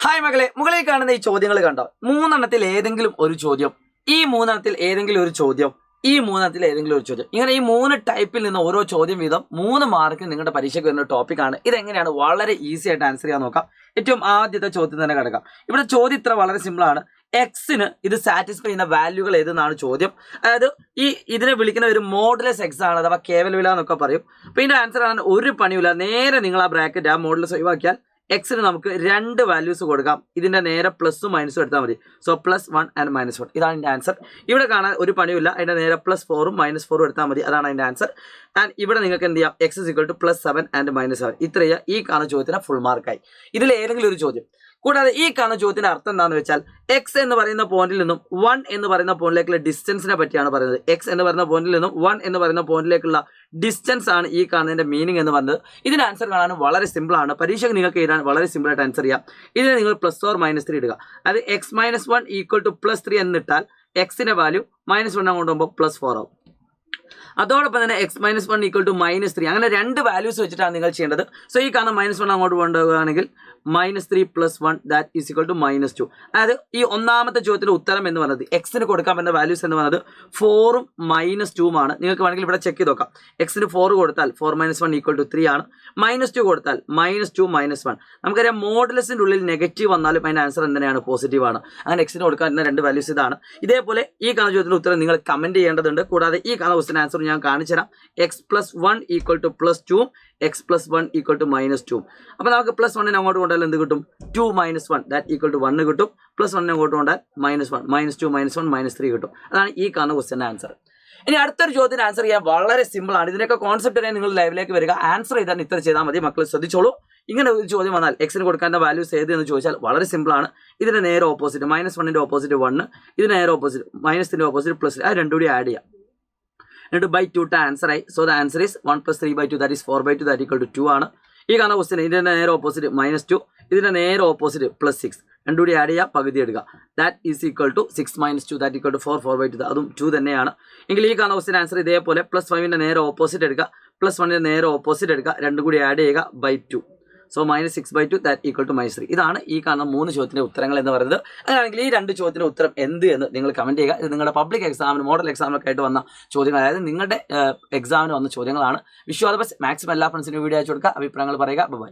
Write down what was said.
Hi മകളെ, മുകളിൽ കാണുന്ന ഈ ചോദ്യങ്ങൾ കണ്ടോ? മൂന്നെണ്ണത്തിൽ ഏതെങ്കിലും ഒരു ചോദ്യം, ഈ മൂന്നെണ്ണത്തിൽ ഏതെങ്കിലും ഒരു ചോദ്യം, ഈ മൂന്നെണ്ണത്തിൽ ഏതെങ്കിലും ഒരു ചോദ്യം, ഇങ്ങനെ ഈ മൂന്ന് ടൈപ്പിൽ നിന്ന് ഓരോ ചോദ്യം വീതം 3 മാർക്ക് നിങ്ങളുടെ പരീക്ഷയ്ക്ക് വരുന്ന ടോപ്പിക്കാണ്. ഇതെങ്ങനെയാണ് വളരെ ഈസി ആയിട്ട് ആൻസർ ചെയ്യാൻ നോക്കാം. ഏറ്റവും ആദ്യത്തെ ചോദ്യം തന്നെ കിടക്കാം. ഇവിടെ ചോദ്യം ഇത്ര വളരെ സിമ്പിൾ ആണ്. എക്സിന് ഇത് സാറ്റിസ്ഫൈ ചെയ്യുന്ന വാല്യൂകൾ ഏതെന്നാണ് ചോദ്യം. അതായത് ഇതിനെ വിളിക്കുന്ന ഒരു മോഡുലസ് എക്സ് ആണ്, അഥവാ കേവല വില എന്നൊക്കെ പറയും. അപ്പോൾ ഇതിന്റെ ആൻസർ ആണ് ഒരു പണിയില്ല. നേരെ നിങ്ങൾ ആ ബ്രാക്കറ്റ് ആ മോഡുലസ് ഒഴിവാക്കിയാൽ എക്സിന് നമുക്ക് 2 വാല്യൂസ് കൊടുക്കാം. ഇതിന്റെ നേരെ പ്ലസും മൈനസും എടുത്താൽ മതി. സോ +1 ആൻഡ് -1 ഇതാണ് ഇതിന്റെ ആൻസർ. ഇവിടെ കാണാൻ ഒരു പണിയില്ല. അതിന്റെ നേരെ +4ഉം -4ഉം എടുത്താൽ മതി. അതാണ് അതിന്റെ ആൻസർ. ആൻഡ് ഇവിടെ നിങ്ങൾക്ക് എന്ത് ചെയ്യാം? x +7 ആൻഡ് -7 ഇത്രയും ഈ കാണുന്ന ചോദ്യത്തിന് ഫുൾ മാർക്കായി. ഇതിൽ ഏതെങ്കിലും ഒരു ചോദ്യം. കൂടാതെ ഈ കാണുന്ന ചോദ്യത്തിന്റെ അർത്ഥം എന്താണെന്ന് വെച്ചാൽ എക്സ് എന്ന് പറയുന്ന പോയിന്റിൽ നിന്നും 1 എന്ന് പറയുന്ന പോയിന്റിലേക്കുള്ള ഡിസ്റ്റൻസിനെ പറ്റിയാണ് പറയുന്നത്. എക്സ് എന്ന് പറയുന്ന പോയിന്റിൽ നിന്നും 1 എന്ന് പറയുന്ന പോയിന്റിലേക്കുള്ള ഡിസ്റ്റൻസ് ആണ് ഈ കാണുന്നതിന്റെ മീനിങ് എന്ന് പറയുന്നത്. ഇതിന് ആൻസർ കാണാൻ വളരെ സിമ്പിൾ ആണ്. പരീക്ഷയ്ക്ക് നിങ്ങൾക്ക് എഴുതാൻ വളരെ സിമ്പിൾ ആയിട്ട് ആൻസർ ചെയ്യാം. ഇതിന് നിങ്ങൾ +or -3 ഇടുക. അത് x-1 = +3 എന്നിട്ടാൽ എക്സിന്റെ വാല്യൂ -1 അങ്ങോട്ട് പോകുമ്പോൾ +4 ആവും. അതോടൊപ്പം തന്നെ x-1 = -3 അങ്ങനെ 2 വാല്യൂസ് വെച്ചിട്ടാണ് നിങ്ങൾ ചെയ്യേണ്ടത്. സോ ഈ കാണുന്ന -1 അങ്ങോട്ട് കൊണ്ടുപോവുകയാണെങ്കിൽ -3 + 1 = -2. അതായത് ഈ ഒന്നാമത്തെ ചോദ്യത്തിന്റെ ഉത്തരം എന്ന് പറയുന്നത് എക്സിന് കൊടുക്കാമെന്ന വാല്യൂസ് എന്ന് പറയുന്നത് 4ഉം -2ഉം ആണ്. നിങ്ങൾക്ക് വേണമെങ്കിൽ ഇവിടെ ചെക്ക് ചെയ്ത് നോക്കാം. എക്സിന് 4 കൊടുത്താൽ 4 - 1 = 3 ആണ്. -2 കൊടുത്താൽ -2 -1. നമുക്കറിയാം മോഡുലസിന്റെ ഉള്ളിൽ നെഗറ്റീവ് വന്നാലും അതിന്റെ ആൻസർ എന്തിനാണ്? പോസിറ്റീവ് ആണ്. അങ്ങനെ എക്സിന് കൊടുക്കാൻ 2 വാല്യൂസ് ഇതാണ്. ഇതേപോലെ ഈ കാണുന്ന ചോദ്യത്തിന്റെ ഉത്തരം നിങ്ങൾ കമന്റ് ചെയ്യേണ്ടതുണ്ട്. കൂടാതെ ഈ കാണുന്ന ക്വസ്റ്റ്യൻ ആൻസർ ഞാൻ കാണിച്ചു തരാം. x+1 = +2, x+1 = -2. അപ്പോൾ നമുക്ക് +1 അങ്ങോട്ട് കൊണ്ടാൽ എന്ത് കിട്ടും? 2 - 1 = 1 കിട്ടും. +1 അങ്ങോട്ട് കൊണ്ടാൽ -1 -2 -1 -3 കിട്ടും. അതാണ് ഈ കാണുന്ന ക്വസ്റ്റ്യൻ ആൻസർ. ഇനി അടുത്തൊരു ചോദ്യത്തിന് ആൻസർ ചെയ്യാൻ വളരെ സിമ്പിൾ ആണ്. ഇതിനൊക്കെ കോൺസെപ്റ്റ് വരെ നിങ്ങൾ ലൈവിലേക്ക് വരിക. ആൻസർ ചെയ്താൽ ഇത്ര ചെയ്താൽ മതി. മക്കൾ ശ്രദ്ധിച്ചോളൂ. ഇങ്ങനെ ഒരു ചോദ്യം വന്നാൽ എക്സിന് കൊടുക്കേണ്ട വാല്യൂസ് ഏത് എന്ന് ചോദിച്ചാൽ വളരെ സിമ്പിൾ ആണ്. ഇതിന്റെ നേരെ ഓപ്പോസിറ്റ് -1ന്റെ ഓപ്പോസിറ്റ് 1, ഇതിന് നേരെ ഓപ്പോസിറ്റ് -ന്റെ ഓപ്പോസിറ്റ് +3, അത് രണ്ടും കൂടി ആഡ് ചെയ്യാം. എന്നിട്ട് /2 ആൻസർ ആയി. സോ ദ ആൻസർ ഈസ് 1 + 3/2 4/2 = 2 ആണ്. ഈ കാണുന്ന ക്വസ്റ്റ്യൻ ഇതിന്റെ നേരെ ഓപ്പോസിറ്റ് -2, ഇതിന്റെ നേരെ ഓപ്പോസിറ്റ് +6, രണ്ടും കൂടി ആഡ് ചെയ്യുക, പകുതി എടുക്കുക. ദാറ്റ് ഈസ് = 6 - 2 = 4 4/2 അതും 2 തന്നെയാണ്. എങ്കിൽ ഈ കാണുന്ന ക്വസ്റ്റ്യൻ ആൻസർ ഇതേപോലെ +5ന്റെ നേരെ ഓപ്പോസിറ്റ് എടുക്കുക, +1ന്റെ നേരെ ഓപ്പോസിറ്റ് എടുക്കുക, രണ്ടും കൂടി ആഡ് ചെയ്യുക /2. സോ -6/2 = -3. ഇതാണ് ഈ കാണുന്ന 3 ചോദ്യത്തിന്റെ ഉത്തരങ്ങൾ എന്ന് പറയുന്നത്. അങ്ങനെയാണെങ്കിൽ ഈ 2 ചോദ്യത്തിന്റെ ഉത്തരം എന്ത് എന്ന് നിങ്ങൾ കമന്റ് ചെയ്യുക. ഇത് നിങ്ങളുടെ പബ്ലിക് എക്സാമിന് മോഡൽ എക്സാമിനൊക്കെ ആയിട്ട് വന്ന ചോദ്യങ്ങൾ, അതായത് നിങ്ങളുടെ എക്സാമിന് വന്ന ചോദ്യങ്ങളാണ്. Vishu all the best. Maximum എല്ലാ ഫ്രണ്ട്സിനും വീഡിയോ അയച്ചു കൊടുക്കുക, അഭിപ്രായങ്ങൾ പറയുക. ബൈ.